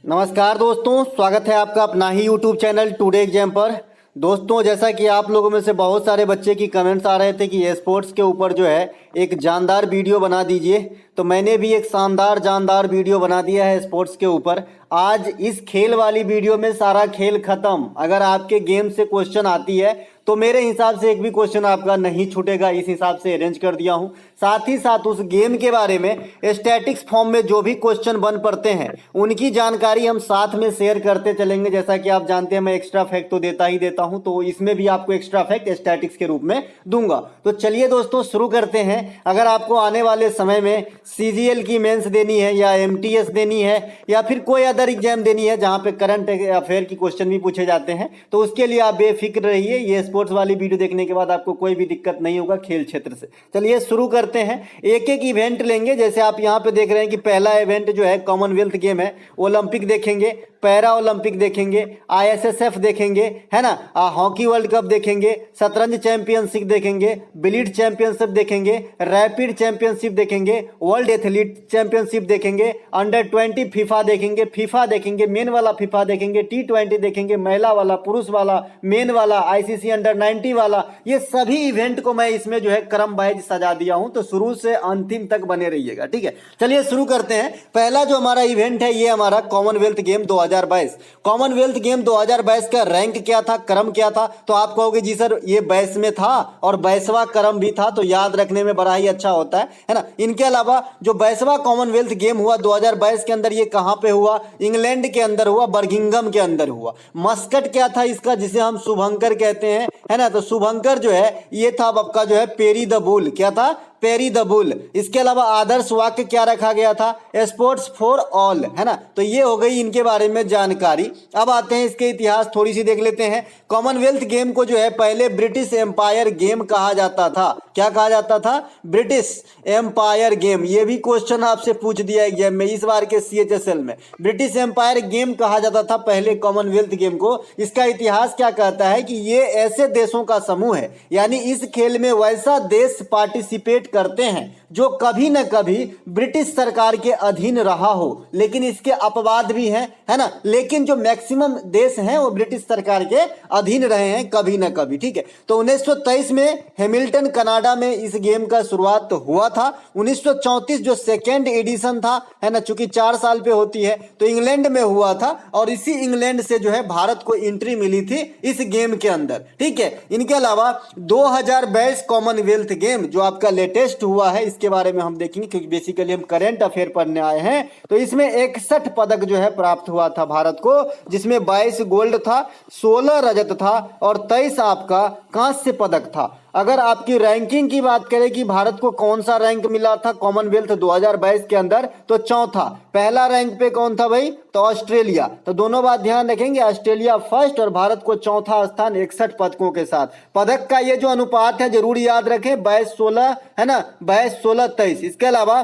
नमस्कार दोस्तों, स्वागत है आपका अपना ही यूट्यूब चैनल टुडे एग्जाम पर। दोस्तों, जैसा कि आप लोगों में से बहुत सारे बच्चे की कमेंट्स आ रहे थे कि ये स्पोर्ट्स के ऊपर जो है एक जानदार वीडियो बना दीजिए, तो मैंने भी एक शानदार जानदार वीडियो बना दिया है स्पोर्ट्स के ऊपर। आज इस खेल वाली वीडियो में सारा खेल खत्म। अगर आपके गेम से क्वेश्चन आती है तो मेरे हिसाब से एक भी क्वेश्चन आपका नहीं छूटेगा, इस हिसाब से अरेंज कर दिया हूं। साथ ही साथ उस गेम के बारे में स्टैटिक्स फॉर्म में जो भी क्वेश्चन बन पड़ते हैं उनकी जानकारी हम साथ में शेयर करते चलेंगे। जैसा कि आप जानते हैं मैं एक्स्ट्रा फैक्ट तो देता ही देता हूं, तो इसमें भी आपको एक्स्ट्रा फैक्ट स्टैटिक्स के रूप में दूंगा। तो चलिए दोस्तों शुरू करते हैं। अगर आपको आने वाले समय में सीजीएल की मेंस देनी है या एमटीएस देनी है या फिर कोई अदर एग्जाम देनी है जहां पे करंट अफेयर की क्वेश्चन भी पूछे जाते हैं, तो उसके लिए आप बेफिक्र रहिए। ये स्पोर्ट्स वाली वीडियो देखने के बाद आपको कोई भी दिक्कत नहीं होगा खेल क्षेत्र से। चलिए शुरू करते हैं। एक एक इवेंट लेंगे। जैसे आप यहां पे देख रहे हैं कि पहला इवेंट जो है कॉमनवेल्थ गेम है, ओलंपिक देखेंगे, पैरा ओलंपिक देखेंगे, आईएसएसएफ देखेंगे, है ना, हॉकी वर्ल्ड कप देखेंगे, शतरंज चैंपियनशिप देखेंगे, बिलिट चैंपियनशिप देखेंगे, रैपिड चैंपियनशिप देखेंगे, वर्ल्ड एथलीट चैंपियनशिप देखेंगे, अंडर 20 फीफा देखेंगे, मेन वाला फीफा देखेंगे, T20 देखेंगे, महिला वाला, पुरुष वाला, मेन वाला, आईसीसी अंडर 90 वाला। ये सभी इवेंट को मैं इसमें जो है क्रम वाइज सजा दिया हूं, तो शुरू से अंतिम तक बने रहिएगा, ठीक है। चलिए शुरू करते हैं। पहला जो हमारा इवेंट है ये हमारा कॉमनवेल्थ गेम 2022। कॉमनवेल्थ गेम 2022 का रैंक क्या था, क्रम क्या था? तो आप कहोगे जी सर ये 22 में था और 22वां क्रम भी था, तो याद रखने में बड़ा ही अच्छा होता है ना। इनके अलावा जो 22वां कॉमनवेल्थ गेम हुआ 2022 के अंदर, ये कहां पे हुआ? इंग्लैंड के अंदर हुआ, बर्मिंघम के अंदर हुआ। मस्कट क्या था इसका, जिसे हम शुभंकर कहते हैं, है ना। तो शुभंकर जो है ये था आपका जो है पेरी द बुल। क्या था? Peri the bull. इसके अलावा आदर्श वाक्य क्या रखा गया था? स्पोर्ट्स फॉर ऑल, है ना। तो ये हो गई इनके बारे में जानकारी। अब आते हैं इसके इतिहास थोड़ी सी देख लेते हैं। कॉमनवेल्थ गेम को जो है पहले ब्रिटिश एम्पायर गेम कहा जाता था। क्या कहा जाता था? British empire game. ये भी क्वेश्चन आपसे पूछ दिया एग्जाम में इस बार के CHSL में। ब्रिटिश एम्पायर गेम कहा जाता था पहले कॉमनवेल्थ गेम को। इसका इतिहास क्या कहता है कि ये ऐसे देशों का समूह है, यानी इस खेल में वैसा देश पार्टिसिपेट करते हैं जो कभी न कभी ब्रिटिश सरकार के अधीन रहा हो, लेकिन इसके अपवाद भी हैं, है ना। लेकिन जो मैक्सिमम देश हैं वो ब्रिटिश सरकार के अधीन रहे हैं कभी न कभी, ठीक है। तो 1923 में हैमिल्टन कनाडा में इस गेम का शुरुआत हुआ था। 1934 जो सेकेंड एडिशन था, है ना, चूंकि 4 साल पे होती है, तो इंग्लैंड में हुआ था और इसी इंग्लैंड से जो है भारत को एंट्री मिली थी इस गेम के अंदर, ठीक है। इनके अलावा 2022 कॉमनवेल्थ गेम जो आपका लेटेस्ट हुआ है इसके बारे में हम देखेंगे, क्योंकि बेसिकली हम करंट अफेयर पढ़ने आए हैं। तो इसमें 61 पदक जो है प्राप्त हुआ था भारत को, जिसमें 22 गोल्ड था, 16 रजत था और 23 आपका कांस्य पदक था। अगर आपकी रैंकिंग की बात करें कि भारत को कौन सा रैंक मिला था कॉमनवेल्थ 2022 के अंदर, तो चौथा। पहला रैंक पे कौन था भाई? तो ऑस्ट्रेलिया। तो दोनों बात ध्यान रखेंगे, ऑस्ट्रेलिया फर्स्ट और भारत को चौथा स्थान 61 पदकों के साथ। पदक का ये जो अनुपात है जरूर याद रखें, 22-16, है ना, 22-16-23। इसके अलावा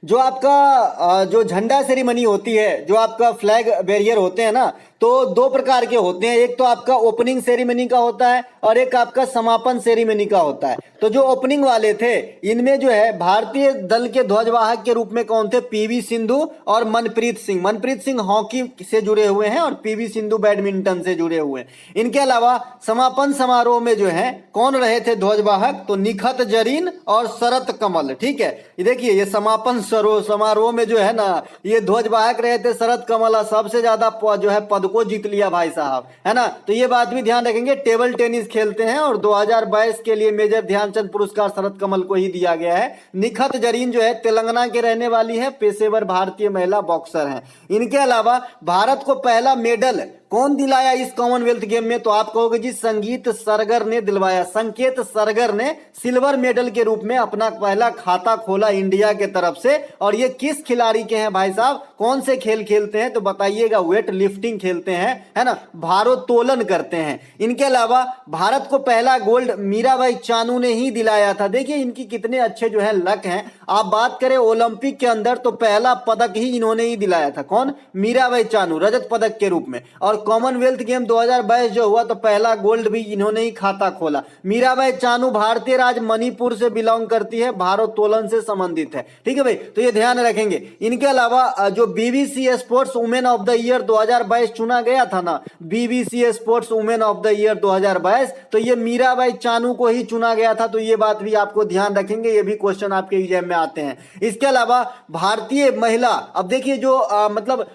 जो आपका जो झंडा सेरेमनी होती है, जो आपका फ्लैग बैरियर होते हैं ना, तो 2 प्रकार के होते हैं। एक तो आपका ओपनिंग सेरेमनी का होता है और एक आपका समापन सेरेमनी का होता है। तो जो ओपनिंग वाले थे इनमें जो है भारतीय दल के ध्वजवाहक के रूप में कौन थे? पीवी सिंधु और मनप्रीत सिंह। मनप्रीत सिंह हॉकी से जुड़े हुए हैं और पीवी सिंधु बैडमिंटन से जुड़े हुए हैं। इनके अलावा समापन समारोह में जो है कौन रहे थे ध्वजवाहक? तो निखत जरीन और शरत कमल, ठीक है। ये देखिए ये समापन समारोह में जो है ना ये ध्वजवाहक रहे थे शरत कमल, सबसे ज्यादा जो है पद को जीत लिया भाई साहब, है ना। तो ये बात भी ध्यान रखेंगे। टेबल टेनिस खेलते हैं और 2022 के लिए मेजर ध्यानचंद पुरस्कार शरत कमल को ही दिया गया है। निखत जरीन जो है तेलंगाना के रहने वाली है, पेशेवर भारतीय महिला बॉक्सर हैं। इनके अलावा भारत को पहला मेडल कौन दिलाया इस कॉमनवेल्थ गेम में? तो आप कहोगे जी संगीत सरगर ने दिलवाया। संकेत सरगर ने सिल्वर मेडल के रूप में अपना पहला खाता खोला इंडिया के तरफ से। और ये किस खिलाड़ी के हैं भाई साहब? कौन से खेल खेलते हैं? तो बताइएगा। वेट लिफ्टिंग खेलते हैं, है ना, भारोत्तोलन करते हैं। इनके अलावा भारत को पहला गोल्ड मीराबाई चानू ने ही दिलाया था। देखिए इनकी कितने अच्छे जो है लक हैं। आप बात करें ओलंपिक के अंदर तो पहला पदक ही इन्होंने ही दिलाया था। कौन? मीराबाई चानू, रजत पदक के रूप में। और कॉमनवेल्थ गेम 2022 जो हुआ तो पहला गोल्ड भी इन्होंने ही खाता खोला। मीराबाई चानू भारतीय राज्य मणिपुर से बिलोंग करती है, भारोत्तोलन से संबंधित है। ठीक है भाई, तो ये ध्यान रखेंगे। इनके अलावा जो BBC sports women of the year 2022 चुना गया था ना, BBC sports women of the year 2022, तो ये मीराबाई चानू को ही चुना गया था। तो ये बात भी आपको ध्यान रखेंगे, ये भी क्वेश्चन आपके एग्जाम में आते हैं। इसके अलावा भारतीय महिला, अब देखिए जो मतलब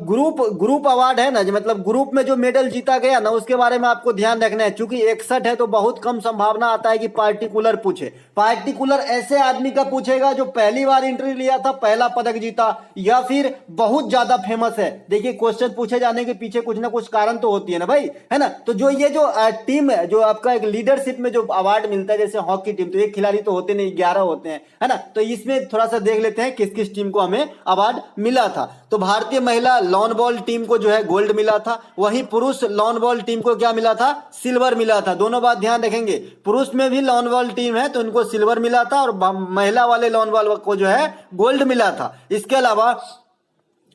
ग्रुप अवार्ड है ना, मतलब ग्रुप में जो मेडल जीता गया ना, उसके बारे में आपको ध्यान रखना है। चूंकि 61 है तो बहुत कम संभावना आता है कि पार्टिकुलर पूछे। पार्टिकुलर ऐसे आदमी का पूछेगा जो पहली बार एंट्री लिया था, पहला पदक जीता, या फिर बहुत ज्यादा फेमस है। देखिए क्वेश्चन पूछे जाने के पीछे कुछ ना कुछ कारण तो होती है ना भाई, है ना। तो जो ये जो टीम है, जो आपका एक लीडरशिप में जो अवार्ड मिलता है, जैसे हॉकी टीम, तो एक खिलाड़ी तो होते नहीं, 11 होते हैं, है ना। तो इसमें थोड़ा सा देख लेते हैं किस किस टीम को हमें अवार्ड मिला था। तो भारतीय महिला लॉन बॉल टीम को जो है गोल्ड मिला था, वहीं पुरुष लॉन बॉल टीम को क्या मिला था, सिल्वर मिला था। दोनों बात ध्यान रखेंगे, पुरुष में भी लॉन बॉल टीम है तो इनको सिल्वर मिला था, और महिला वाले लॉन बॉल को जो है गोल्ड मिला था। इसके अलावा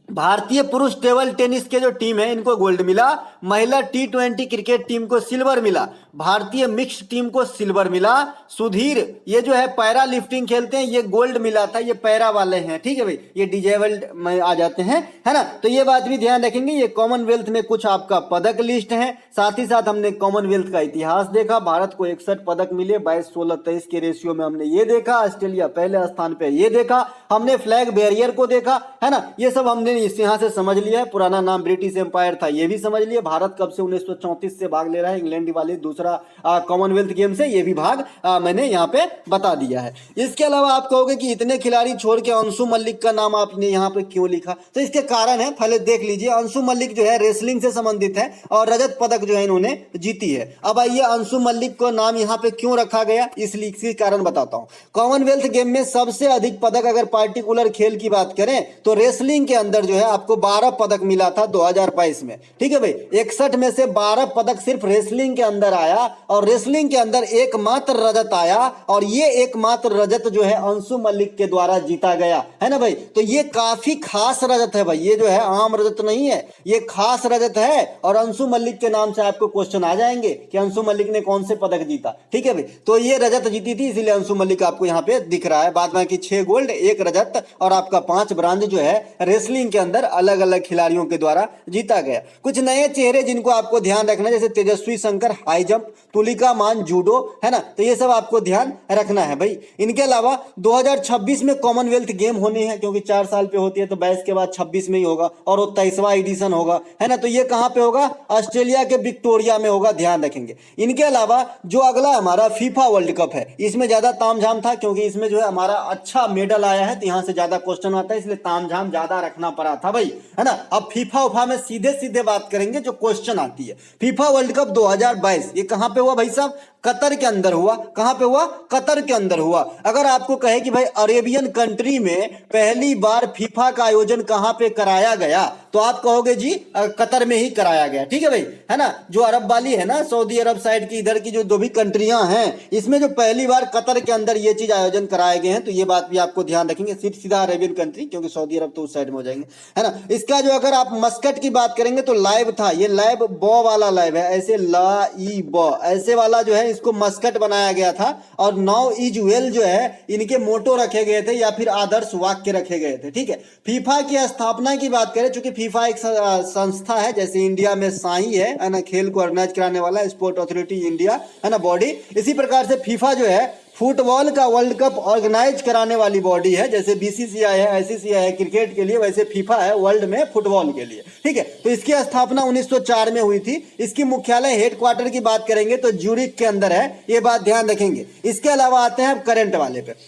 भारतीय पुरुष टेबल टेनिस के जो टीम है इनको गोल्ड मिला, महिला T20 क्रिकेट टीम को सिल्वर मिला, भारतीय मिक्स टीम को सिल्वर मिला। सुधीर ये जो है पैरा लिफ्टिंग खेलते हैं, ये गोल्ड मिला था, ये पैरा वाले हैं। ठीक है भाई, ये डिजेबल्ड में आ जाते हैं, है ना। तो ये बात भी ध्यान रखेंगे। ये कॉमनवेल्थ में कुछ आपका पदक लिस्ट है, साथ ही साथ हमने कॉमनवेल्थ का इतिहास देखा। भारत को 61 पदक मिले, 22, 16, 23 के रेशियो में हमने ये देखा। ऑस्ट्रेलिया पहले स्थान पे ये देखा हमने, फ्लैग बैरियर को देखा, है ना। ये सब हमने इस यहां से समझ लिया है। पुराना नाम ब्रिटिश एम्पायर था, ये भी समझ लिया। भारत कब से 1934 से भाग ले रहा है, इंग्लैंड वाले दूसरा कॉमनवेल्थ गेम से, ये भी भाग मैंने यहाँ पे बता दिया है। इसके अलावा आप कहोगे कि इतने खिलाड़ी छोड़ के अंशु मलिक का नाम आपने यहाँ पे क्यों लिखा, तो इसके कारण है, पहले देख लीजिए। अंशु मलिक जो है रेसलिंग से संबंधित है और रजत पदक जो है इन्होंने जीती है। अब आइए अंशु मलिक को नाम यहाँ पे क्यों रखा गया, इसलिए कारण बताता हूँ। कॉमनवेल्थ गेम में सबसे अधिक पदक अगर पार्टिकुलर खेल की बात करें तो रेसलिंग के अंदर जो है आपको 12 पदक मिला था 2022 में। ठीक है भाई, 61 में से 12 पदक सिर्फ रेसलिंग के अंदर आया, और रेसलिंग के अंदर एकमात्र रजत आया, और ये एकमात्र रजत जो है अंशु मलिक के द्वारा जीता गया, है ना भाई। तो ये काफी खास रजत है भाई, ये जो है आम रजत नहीं है, ये खास रजत है। और अंशु मलिक के नाम से आपको क्वेश्चन आ जाएंगे कि अंशु मलिक ने कौन से पदक जीता। ठीक है भाई, तो ये रजत जीती थी, इसीलिए अंशु मलिक आपको यहाँ पे दिख रहा है। बाद में 6 गोल्ड 1 रजत और आपका 5 ब्रांज जो है रेसलिंग के अंदर अलग अलग खिलाड़ियों के द्वारा जीता गया। कुछ नए चेहरे जिनको आपको ध्यान रखना है, जैसे तेजस्वी शंकर हाई जंप, तुलिका मान जूडो, है ना। तो ये सब आपको ध्यान रखना है भाई। इनके अलावा 2026 में कॉमनवेल्थ गेम होने हैं, क्योंकि 4 साल पे होती है, तो 22 के बाद 26 में ही होगा, और वो 23वां एडिशन होगा, है ना। तो ये कहां पे होगा, ऑस्ट्रेलिया के विक्टोरिया में होगा, ध्यान रखेंगे। इनके अलावा जो अगला हमारा फीफा वर्ल्ड कप है, इसमें ज्यादा तामझाम था, क्योंकि इसमें जो है हमारा अच्छा मेडल आया है, तो यहां से ज्यादा क्वेश्चन आता है, इसलिए तामझाम ज्यादा रखना पड़ा था भाई, है ना। अब फीफा उफा में सीधे सीधे बात करेंगे, जो क्वेश्चन आती है। फीफा वर्ल्ड कप 2022 ये कहां पे हुआ भाई साहब, कतर के अंदर हुआ। कहां पे हुआ, कतर के अंदर हुआ। अगर आपको कहे कि भाई अरेबियन कंट्री में पहली बार फीफा का आयोजन कहां पे कराया गया, तो आप कहोगे जी कतर में ही कराया गया। ठीक है भाई, है ना। जो अरब वाली है ना, सऊदी अरब साइड की इधर की जो 2 भी कंट्रियां हैं, इसमें जो पहली बार कतर के अंदर ये चीज आयोजन कराए गए हैं, तो ये बात भी आपको ध्यान रखेंगे। सीधा अरेबियन कंट्री, क्योंकि सऊदी अरब तो उस साइड में हो जाएंगे, है ना। इसका जो अगर आप मस्कट की बात करेंगे तो लाइव था, ये लाइव बॉ वाला लाइव है, ऐसे ला ई बॉ ऐसे वाला जो है, इसको मस्कट बनाया गया था। और नाउ इज वेल जो है इनके मोटो रखे गए थे, या फिर आदर्श वाक्य रखे गए थे। ठीक है, फीफा की स्थापना की बात करें, चूंकि फीफा एक संस्था है, जैसे इंडिया में साई है ना, खेल को ऑर्गेनाइज कराने वाला स्पोर्ट अथॉरिटी इंडिया, है ना, बॉडी। इसी प्रकार से फीफा जो है फुटबॉल का वर्ल्ड कप ऑर्गेनाइज कराने वाली बॉडी है। जैसे बीसीसीआई है, आईसीसीआई है क्रिकेट के लिए, वैसे फीफा है वर्ल्ड में फुटबॉल के लिए। ठीक है, तो इसकी स्थापना 1904 में हुई थी। इसकी मुख्यालय हेडक्वार्टर की बात करेंगे तो ज्यूरिख के अंदर है, ये बात ध्यान रखेंगे। इसके अलावा आते हैं करंट वाले पे।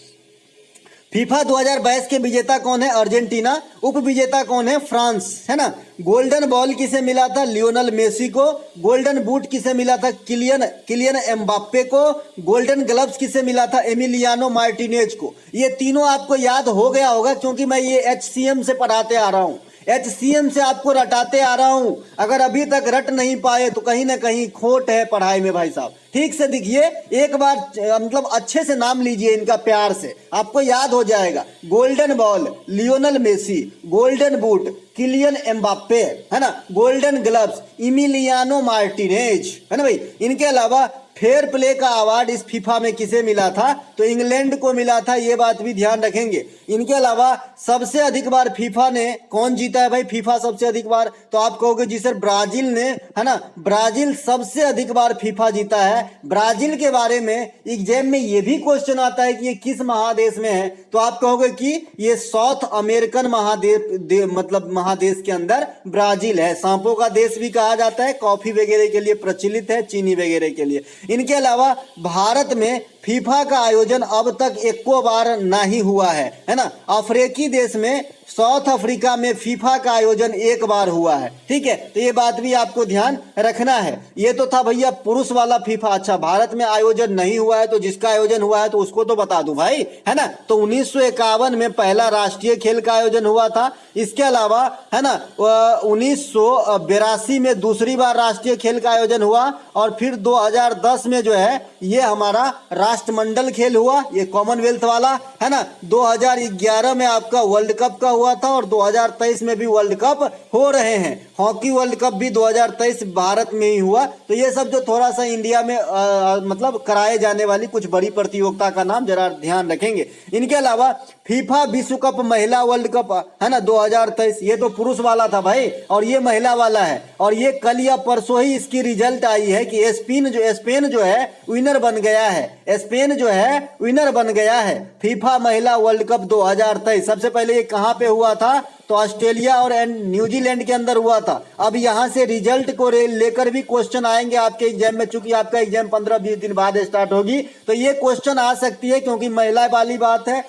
फीफा 2022 के विजेता कौन है, अर्जेंटीना। उप विजेता कौन है, फ्रांस, है ना। गोल्डन बॉल किसे मिला था, लियोनल मेसी को। गोल्डन बूट किसे मिला था, किलियन एम्बाप्पे को। गोल्डन ग्लव्स किसे मिला था, एमिलियानो मार्टिनेज को। ये तीनों आपको याद हो गया होगा, क्योंकि मैं ये HCM से पढ़ाते आ रहा हूं। HCM से आपको रटाते आ रहा हूं, अगर अभी तक रट नहीं पाए तो कहीं ना कहीं खोट है पढ़ाई में भाई साहब। ठीक से दिखिए, एक बार मतलब अच्छे से नाम लीजिए इनका प्यार से, आपको याद हो जाएगा। Golden ball Lionel Messi, golden boot Kylian Mbappe, है ना, गोल्डन ग्लव्स इमिलियानो मार्टिनेज, है ना भाई। इनके अलावा फेयर प्ले का अवार्ड इस फीफा में किसे मिला था, तो इंग्लैंड को मिला था, ये बात भी ध्यान रखेंगे। इनके अलावा सबसे अधिक बार फीफा ने कौन जीता है भाई, फीफा सबसे अधिक बार, तो आप कहोगे जी सर ब्राजील ने, है ना, ब्राजील सबसे अधिक बार फीफा जीता है। ब्राजील के बारे में एग्जाम में ये भी क्वेश्चन आता है कि ये किस महादेश में है, तो आप कहोगे कि ये साउथ अमेरिकन मतलब महादेश के अंदर ब्राजील है। सांपों का देश भी कहा जाता है, कॉफी वगैरह के लिए प्रचलित है, चीनी वगैरह के लिए। इनके अलावा भारत में फीफा का आयोजन अब तक एको बार नहीं हुआ है ना। अफ्रीकी देश में साउथ अफ्रीका में फीफा का आयोजन एक बार हुआ है। ठीक है, तो ये बात भी आपको ध्यान रखना है। ये तो था भैया पुरुष वाला फीफा। अच्छा, भारत में आयोजन नहीं हुआ है तो जिसका आयोजन हुआ है तो उसको तो बता दूं भाई, है ना। तो 1951 में पहला राष्ट्रीय खेल का आयोजन हुआ था। इसके अलावा, है ना, 1982 में दूसरी बार राष्ट्रीय खेल का आयोजन हुआ, और फिर 2010 में जो है ये हमारा राष्ट्रमंडल खेल हुआ, ये कॉमनवेल्थ वाला, है ना। 2011 में आपका वर्ल्ड कप का हुआ था, और 2023 में भी वर्ल्ड कप हो रहे हैं। हॉकी वर्ल्ड कप भी 2023 भारत में ही हुआ। तो ये सब जो थोड़ा सा इंडिया में मतलब कराए जाने वाली कुछ बड़ी प्रतियोगिता का नाम जरा ध्यान रखेंगे। इनके अलावा फीफा विश्व कप महिला वर्ल्ड कप, है ना, 2023, ये तो पुरुष वाला था भाई, और ये महिला वाला है। और ये कल या परसों ही इसकी रिजल्ट आई है कि स्पेन जो है विनर बन गया है। स्पेन जो है विनर बन गया है फीफा महिला वर्ल्ड कप 2023। सबसे पहले ये कहां पे हुआ था, तो ऑस्ट्रेलिया और न्यूजीलैंड के अंदर हुआ था। अब यहां से रिजल्ट को लेकर भी क्वेश्चन आएंगे आपके एग्जाम में, चूंकि आपका एग्जाम 15-20 दिन बाद स्टार्ट होगी, तो ये क्वेश्चन आ सकती है, क्योंकि महिला वाली बात है,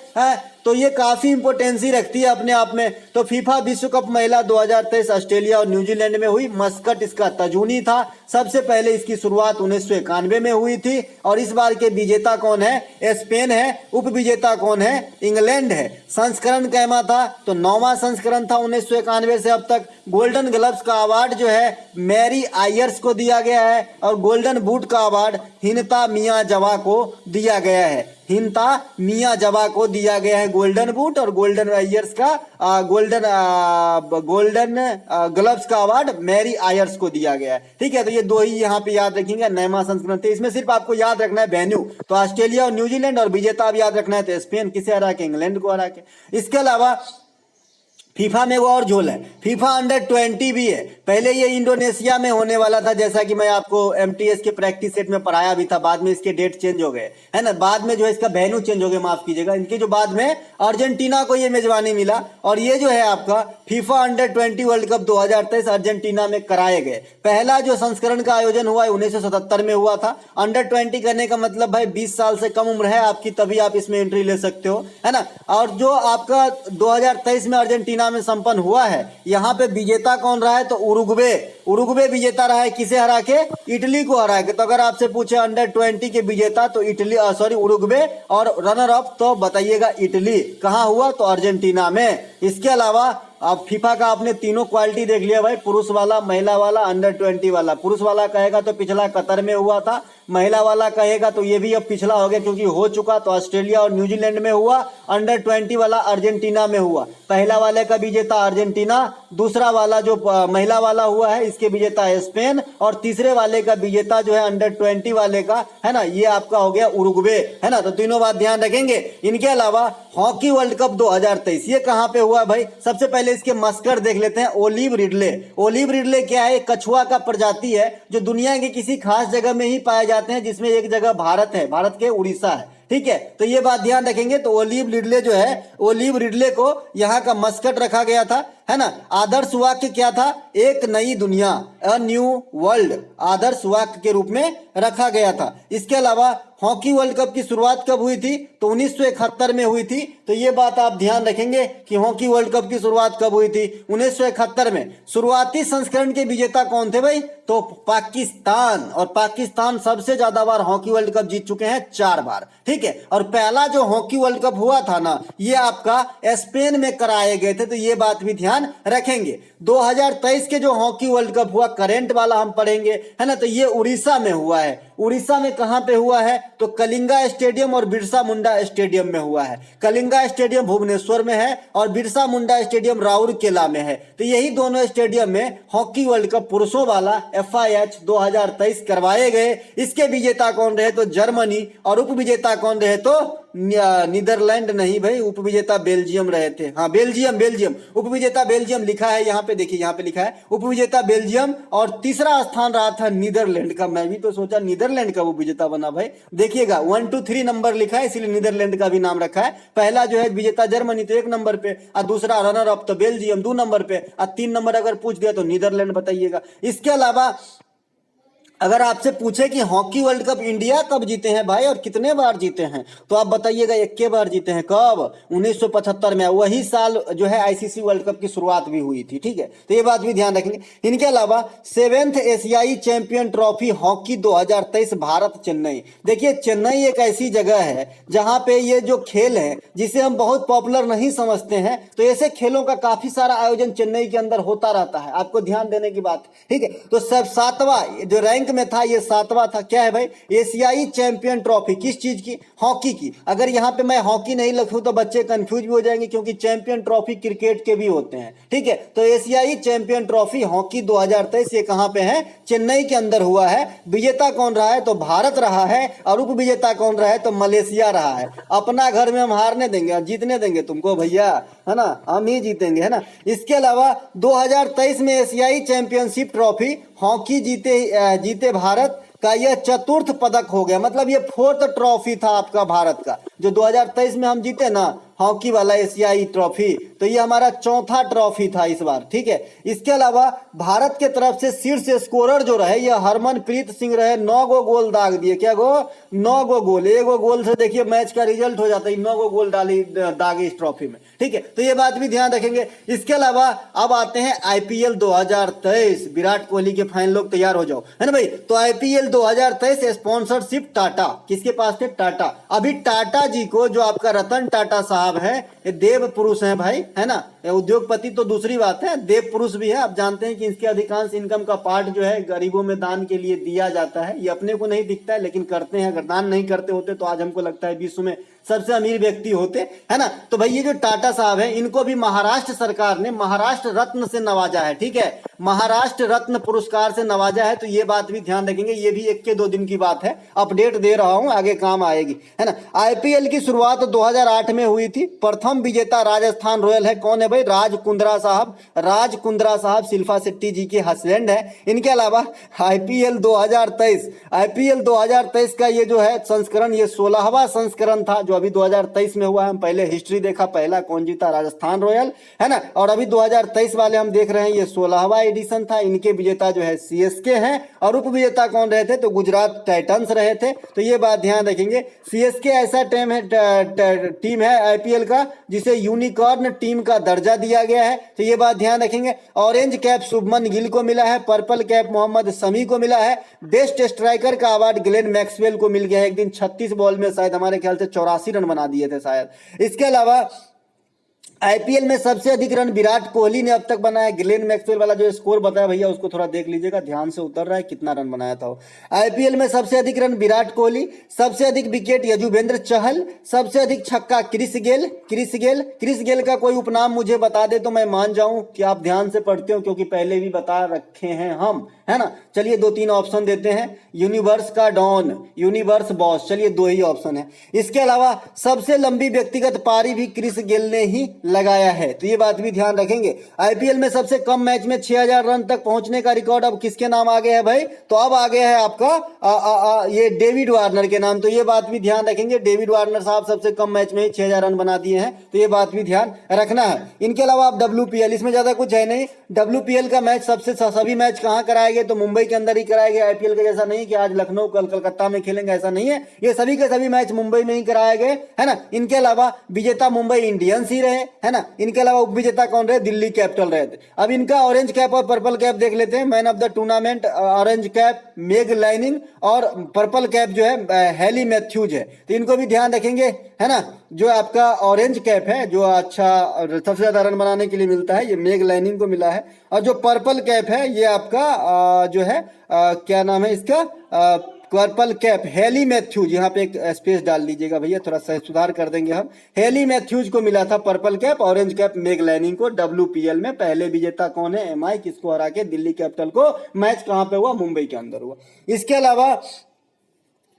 तो ये काफी इंपोर्टेंसी रखती है अपने आप में। तो फीफा विश्व कप महिला 2023 ऑस्ट्रेलिया और न्यूजीलैंड में हुई। मस्कट इसका तजूनी था। सबसे पहले इसकी शुरुआत 1991 में हुई थी, और इस बार के विजेता कौन है, स्पेन है। उप विजेता कौन है, इंग्लैंड है। संस्करण कैमा था, तो 9वां संस्करण था 1991 से अब तक। गोल्डन ग्लव्स का अवार्ड जो है मैरी आयर्स को दिया गया है, और गोल्डन बूट का अवार्ड हिनता मियाजावा को दिया गया है। हिंता मियाजावा को दिया गया है गोल्डन बूट, और गोल्डन आयर्स का गोल्डन ग्लव्स का अवार्ड मैरी आयर्स को दिया गया है। ठीक है, तो ये दो ही यहाँ पे याद रखेंगे। 9वां संस्करण थे, इसमें सिर्फ आपको याद रखना है वेन्यू, तो ऑस्ट्रेलिया और न्यूजीलैंड, और विजेता अब याद रखना है तो स्पेन, किसे हरा के, इंग्लैंड को हरा के। इसके अलावा फीफा में वो और झोल है, फीफा अंडर 20 भी है। पहले ये इंडोनेशिया में होने वाला था, जैसा कि मैं आपको MTS के प्रैक्टिस सेट में पढ़ाया भी था। बाद में इसके डेट चेंज हो गए, है ना, बाद में जो है इसका वेन्यू चेंज हो गया, माफ कीजिएगा। इनके जो बाद में अर्जेंटीना को ये मेजबानी मिला, और ये जो है आपका FIFA under 20 world cup 2023 Argentina में कराए गए। पहला जो संस्करण का आयोजन हुआ है 1977 में हुआ था। अंडर 20 करने का मतलब भाई 20 साल से कम उम्र है आपकी, तभी आप इसमें एंट्री ले सकते हो, है ना। और जो आपका 2023 में अर्जेंटीना में संपन्न हुआ है, यहाँ पे विजेता कौन रहा है, तो उरुग्वे विजेता रहा है। किसे हरा के, इटली को हरा के। तो अगर आपसे पूछे अंडर 20 के विजेता, तो उरुग्वे, और रनर अप तो बताइएगा इटली। कहाँ हुआ, तो अर्जेंटीना में। इसके अलावा अब फीफा का आपने तीनों क्वालिटी देख लिया भाई, पुरुष वाला, महिला वाला, अंडर 20 वाला। पुरुष वाला कहेगा तो पिछला कतर में हुआ था, महिला वाला कहेगा तो ये भी अब पिछला हो गया क्योंकि हो चुका, तो ऑस्ट्रेलिया और न्यूजीलैंड में हुआ। अंडर 20 वाला अर्जेंटीना में हुआ। पहला वाले का विजेता अर्जेंटीना, दूसरा वाला जो महिला वाला हुआ है इसके विजेता है स्पेन, और तीसरे वाले का विजेता जो है अंडर 20 वाले का, है ना, ये आपका हो गया उरुग्वे, है ना। तो तीनों बात ध्यान रखेंगे। इनके अलावा हॉकी वर्ल्ड कप 2023 ये कहाँ पे हुआ भाई, सबसे पहले इसके मस्कट देख लेते हैं। Olive Ridley. ओलिव रिडले क्या है, कछुआ का प्रजाति है जो दुनिया के किसी खास जगह में ही पाए जाते हैं, जिसमें एक जगह भारत है, भारत के उड़ीसा है। ठीक है, तो ये बात ध्यान रखेंगे। तो ओलिव रिडले जो है, ओलिव रिडले को यहाँ का मस्कट रखा गया था, है ना। आदर्श वाक्य क्या था, एक नई दुनिया, अ न्यू वर्ल्ड, आदर्श वाक्य के रूप में रखा गया था। इसके अलावा हॉकी वर्ल्ड कप की शुरुआत कब हुई थी, तो 1971 में हुई थी। तो ये बात आप ध्यान रखेंगे कि हॉकी वर्ल्ड कप की शुरुआत कब हुई थी, 1971 में। शुरुआती संस्करण के विजेता कौन थे भाई, तो पाकिस्तान, और पाकिस्तान सबसे ज्यादा बार हॉकी वर्ल्ड कप जीत चुके हैं, 4 बार। ठीक है, और पहला जो हॉकी वर्ल्ड कप हुआ था ना, ये आपका स्पेन में कराए गए थे, तो ये बात भी ध्यान ध्यान रखेंगे। 2023 के जो हॉकी वर्ल्ड कप हुआ करेंट वाला हम पढ़ेंगे, है ना। तो ये उड़ीसा में हुआ है। उड़ीसा में कहां पे हुआ है? तो कलिंगा स्टेडियम और बिरसा मुंडा स्टेडियम में हुआ है। कलिंगा स्टेडियम भुवनेश्वर में है और बिरसा मुंडा स्टेडियम राउरकेला में है। तो यही दोनों स्टेडियम में हॉकी वर्ल्ड कप पुरुषों वाला FIH 2023 करवाए गए। इसके विजेता कौन रहे? तो जर्मनी। और उप विजेता कौन रहे? तो नीदरलैंड नहीं भाई, उप विजेता बेल्जियम रहे थे। हाँ, बेल्जियम उप विजेता बेल्जियम लिखा है यहाँ पे, देखिए यहाँ पे लिखा है उप विजेता बेल्जियम। और तीसरा स्थान रहा था नीदरलैंड का। मैं भी तो सोचा नीदरलैंड का उप विजेता बना भाई। देखिएगा 1 2 3 नंबर लिखा है, इसलिए नीदरलैंड का भी नाम रखा है। पहला जो है विजेता जर्मनी तो 1 नंबर पे, और दूसरा रनर अप तो बेल्जियम 2 नंबर पे, और 3 नंबर अगर पूछ दिया तो नीदरलैंड बताइएगा। इसके अलावा अगर आपसे पूछे कि हॉकी वर्ल्ड कप इंडिया कब जीते हैं भाई और कितने बार जीते हैं, तो आप बताइएगा 21 बार जीते हैं। कब? 1975 में। वही साल जो है ICC वर्ल्ड कप की शुरुआत भी हुई थी। ठीक है, तो ये बात भी ध्यान रखेंगे। इनके अलावा 7th एशियाई champion trophy hockey 2023 Bharat Chennai. देखिए चेन्नई एक ऐसी जगह है जहां पे ये जो खेल है जिसे हम बहुत पॉपुलर नहीं समझते हैं, तो ऐसे खेलों का काफी सारा आयोजन चेन्नई के अंदर होता रहता है। आपको ध्यान देने की बात। ठीक है, तो सब 7वां जो रैंक में था, ये 7वां था। क्या है भाई? एशियाई चैंपियन ट्रॉफी। किस चीज की? हॉकी की। अगर यहां पे मैं हॉकी नहीं लिखूं तो बच्चे कंफ्यूज भी हो जाएंगे, क्योंकि चैंपियन ट्रॉफी क्रिकेट के भी होते हैं। ठीक है, तो एशियाई चैंपियन ट्रॉफी हॉकी 2023 ये कहां पे है? चेन्नई के अंदर हुआ है। विजेता कौन रहा है? तो भारत रहा है। और उप विजेता कौन रहा है? तो मलेशिया रहा है। अपना घर में हम हारने देंगे और जीतने देंगे तुमको भैया, है ना। हम ही जीतेंगे, है ना। इसके अलावा 2023 में एशियाई चैंपियनशिप ट्रॉफी हॉकी जीते भारत का यह 4th पदक हो गया। मतलब ये 4th ट्रॉफी था आपका भारत का, जो 2023 में हम जीते ना हॉकी वाला एशियाई ट्रॉफी, तो ये हमारा 4था ट्रॉफी था इस बार। ठीक है, इसके अलावा भारत के तरफ से शीर्ष स्कोरर जो रहे ये हरमनप्रीत सिंह रहे। 9 गो गोल दाग दिए। क्या गो? 9 गो गोल। 1 गोल से देखिए मैच का रिजल्ट हो जाता है। 9 गो गोल दागे इस ट्रॉफी में। ठीक है, तो ये बात भी ध्यान रखेंगे। इसके अलावा अब आते हैं IPL 2023। विराट कोहली के फैन लोग तैयार हो जाओ, है ना भाई। तो IPL 2023 स्पॉन्सरशिप टाटा, किसके पास थे? टाटा। अभी टाटा जी को, जो आपका रतन टाटा साहब है, ये देव पुरुष है भाई, है ना। उद्योगपति तो दूसरी बात है, देव पुरुष भी है। आप जानते हैं कि इसके अधिकांश इनकम का पार्ट जो है गरीबों में दान के लिए दिया जाता है। ये अपने को नहीं दिखता है लेकिन करते हैं। अगर दान नहीं करते होते तो आज हमको लगता है विश्व में सबसे अमीर व्यक्ति होते, है ना। तो भाई ये जो टाटा साहब है, इनको भी महाराष्ट्र सरकार ने महाराष्ट्र रत्न से नवाजा है। ठीक है, महाराष्ट्र रत्न पुरस्कार से नवाजा है। तो ये बात भी ध्यान रखेंगे। ये भी 1 के 2 दिन की बात है, अपडेट दे रहा हूं, आगे काम आएगी, है ना। IPL की शुरुआत 2008 में हुई थी। प्रथम विजेता राजस्थान रॉयल है। कौन है भाई? राज कुंद्रा साहब। राज कुंद्रा साहब शिल्पा शेट्टी जी के हस्बैंड है। इनके अलावा IPL 2023 का ये जो है संस्करण, ये 16वां संस्करण था, जो अभी 2023 में हुआ है। हम पहले हिस्ट्री देखा, पहला कौन जीता? राजस्थान रॉयल, है ना। और अभी 2023 वाले हम देख रहे हैं, ये 16वां एडिशन था। इनके विजेता जो है CSK हैं, और उप विजेता कौन रहे थे? तो गुजरात टाइटंस रहे थे। तो ये बात ध्यान रखेंगे। CSK ऐसा टीम है IPL का जिसे यूनिकॉर्न टीम का दर्जा दिया गया है। तो ये बात ध्यान रखेंगे। ऑरेंज कैप शुभमन गिल को मिला है। पर्पल कैप मोहम्मद शमी को मिला है। बेस्ट स्ट्राइकर का अवार्ड ग्लेन मैक्सवेल को मिल गया है। एक दिन 36 बॉल में शायद हमारे ख्याल से 84 रन बना दिए थे शायद। इसके अलावा IPL में सबसे अधिक रन विराट कोहली ने अब तक बनाया। ग्लेन मैक्सवेल वाला जो स्कोर बताया भैया, उसको थोड़ा देख लीजिएगा, ध्यान से उतर रहा है कितना रन बनाया था वो। IPL में सबसे अधिक रन विराट कोहली, सबसे अधिक विकेट यजुवेंद्र चहल, सबसे अधिक छक्का क्रिस गेल का कोई उपनाम मुझे बता दे तो मैं मान जाऊं कि आप ध्यान से पढ़ते हो, क्योंकि पहले भी बता रखे हैं हम, है ना। चलिए 2-3 ऑप्शन देते हैं। यूनिवर्स का डॉन, यूनिवर्स बॉस, चलिए 2 ही ऑप्शन है। इसके अलावा सबसे लंबी व्यक्तिगत पारी भी क्रिस गेल ने ही लगाया है। तो ये बात भी ध्यान रखेंगे। IPL में सबसे कम मैच में 6000 रन तक पहुंचने का रिकॉर्ड अब किसके नाम आ गया है भाई? तो अब आ गया है आपका ये डेविड वार्नर के नाम। तो ये बात भी ध्यान रखेंगे। डेविड वार्नर साहब सबसे कम मैच में ही 6000 रन बना दिए हैं। तो ये बात भी ध्यान रखना है। इनके अलावा आप WPL, इसमें ज्यादा कुछ है नहीं। WPL का मैच सभी मैच कहां कराए गए? तो मुंबई के अंदर ही कराए गए। IPL का जैसा नहीं कि आज लखनऊ कल कलकत्ता में खेलेंगे, ऐसा नहीं है। ये सभी के सभी मैच मुंबई में ही कराए गए, है ना। इनके अलावा विजेता मुंबई इंडियंस ही रहे। है ना। इनके अलावा उप विजेता कौन रहे, दिल्ली कैपिटल रहे थे। अब इनका ऑरेंज कैप और पर्पल कैप देख लेते हैं। Man of the tournament orange cap Meg lining और पर्पल कैप जो है हेली मैथ्यूज है, तो इनको भी ध्यान रखेंगे, है ना। जो आपका ऑरेंज कैप है जो अच्छा सबसे ज्यादा रन बनाने के लिए मिलता है, ये मेग लाइनिंग को मिला है। और जो पर्पल कैप है ये आपका जो है क्या नाम है इसका, पर्पल कैप हेली मैथ्यूज, यहाँ पे एक स्पेस डाल दीजिएगा भैया, थोड़ा सा सुधार कर देंगे हम। हेली मैथ्यूज को मिला था पर्पल कैप, ऑरेंज कैप मेग लाइनिंग को। WPL में पहले विजेता कौन है, MI, किसको हरा के, दिल्ली कैपिटल को। मैच कहाँ पे हुआ, मुंबई के अंदर हुआ। इसके अलावा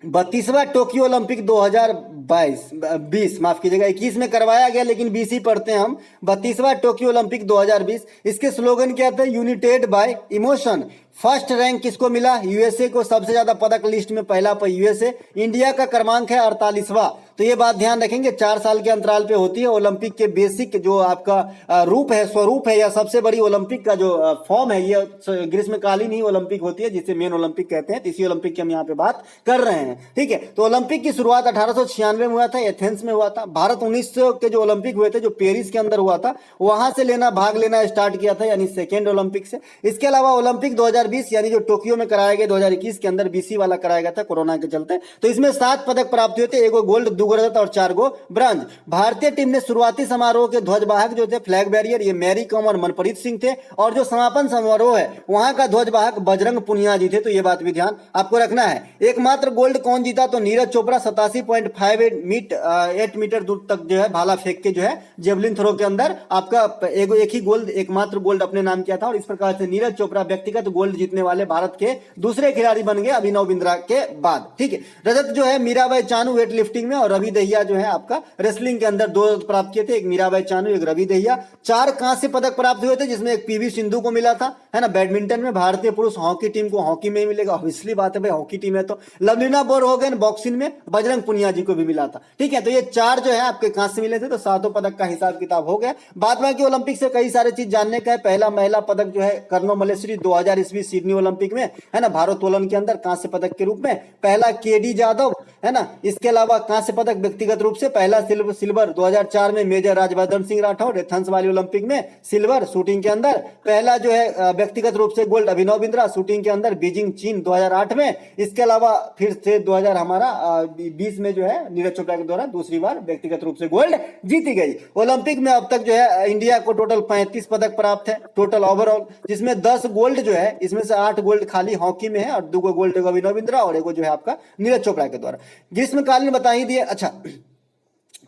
32वां टोक्यो ओलंपिक 2022 माफ कीजिएगा 21 में करवाया गया, लेकिन 20 ही पढ़ते हैं हम। 32वां टोक्यो ओलंपिक 2020, इसके स्लोगन क्या थे, United bye emotion. First rank किसको मिला, यूएसए को। सबसे ज्यादा पदक लिस्ट में पहला पर यूएसए। इंडिया का क्रमांक है 48वां। तो ये बात ध्यान रखेंगे, 4 साल के अंतराल पे होती है। ओलंपिक के बेसिक जो आपका रूप है, स्वरूप है, या सबसे बड़ी ओलंपिक का जो फॉर्म है, ये ग्रीष्मकालीन ही ओलंपिक होती है, जिसे मेन ओलंपिक कहते हैं। इसी ओलंपिक की हम यहाँ पे बात कर रहे हैं, ठीक है। तो ओलंपिक की शुरुआत 1896 में हुआ था, एथेंस में हुआ था। भारत 1900 के जो ओलंपिक हुए थे, जो पेरिस के अंदर हुआ था, वहां से भाग लेना स्टार्ट किया था, यानी सेकेंड ओलंपिक से। इसके अलावा ओलंपिक 2020 यानी जो टोक्यो में कराया गया 2021 के अंदर, BC वाला कराया गया था कोरोना के चलते, तो इसमें 7 पदक प्राप्त हुए थे, 1 गोल्ड, 2 रजत और 4 ब्रांज। भारतीय टीम ने शुरुआती समारोह के ध्वजवाहक जो थे, फ्लैग बैरियर, ये मैरी कॉम और मनप्रीत सिंह थे। और जो समापन समारोह है वहां का ध्वजवाहक बजरंग पुनिया जी थे। तो ये बात भी ध्यान आपको रखना है। एकमात्र गोल्ड कौन जीता, तो नीरज चोपड़ा 87.58 मीटर दूर तक जो है भाला फेंक के जो है जेवलिन थ्रो के अंदर आपका एक ही गोल्ड, एकमात्र गोल्ड अपने नाम किया था। और इस प्रकार से नीरज चोपड़ा व्यक्तिगत गोल्ड जीतने वाले भारत के दूसरे खिलाड़ी बन गए अभिनव बिंद्रा के बाद, ठीक है। रजत जो है मीराबाई चानू वेट लिफ्टिंग में, और रवि दहिया जो है आपका रेसलिंग के अंदर 2 रजत प्राप्त किए थे, एक मीराबाई चानू, एक रवि दहिया। 4 कांस्य पदक प्राप्त हुए थे, जिसमें एक PV सिंधु को मिला था, है ना। बैडमिंटन में भारतीय पुरुष हॉकी टीम को हॉकी में ही मिलेगा, ऑब्वियसली बात है भाई, हॉकी टीम है तो। लवलीना बोरगोहेन बॉक्सिंग में बजरंग पुनिया जी को भी मिला था, ठीक है। तो ये 4 जो है आपके कांस्य मिले थे, तो 7 पदक का हिसाब किताब हो गया। बाद बाकी ओलंपिक से कई सारे चीज जानने का है। पहला महिला पदक जो है कर्नो मल्लेश्वरी 2000 ईस्वी सिडनी ओलंपिक में, है ना, भारोत्तोलन के अंदर कांस्य पदक के रूप में। पहला KD जाधव, है ना। इसके अलावा कांस्य पदक व्यक्तिगत रूप से, पहला सिल्वर 2004 में मेजर राजवर्धन सिंह राठौर एथेंस वाली ओलंपिक में सिल्वर शूटिंग के अंदर। पहला जो है व्यक्तिगत रूप से गोल्ड अभिनव बिंद्रा शूटिंग के अंदर बीजिंग चीन 2008 में। इसके अलावा फिर से 2020 में जो है नीरज चोपड़ा के द्वारा दूसरी बार व्यक्तिगत रूप से गोल्ड जीती गई। ओलंपिक में अब तक जो है इंडिया को टोटल 35 पदक प्राप्त है टोटल ओवरऑल, जिसमें 10 गोल्ड जो है, इसमें से 8 गोल्ड खाली हॉकी में है और 2 गोल्ड अभिनव बिंद्रा और 1 जो है आपका नीरज चोपड़ा के द्वारा। ग्रीष्मकालीन बता ही दिए। अच्छा,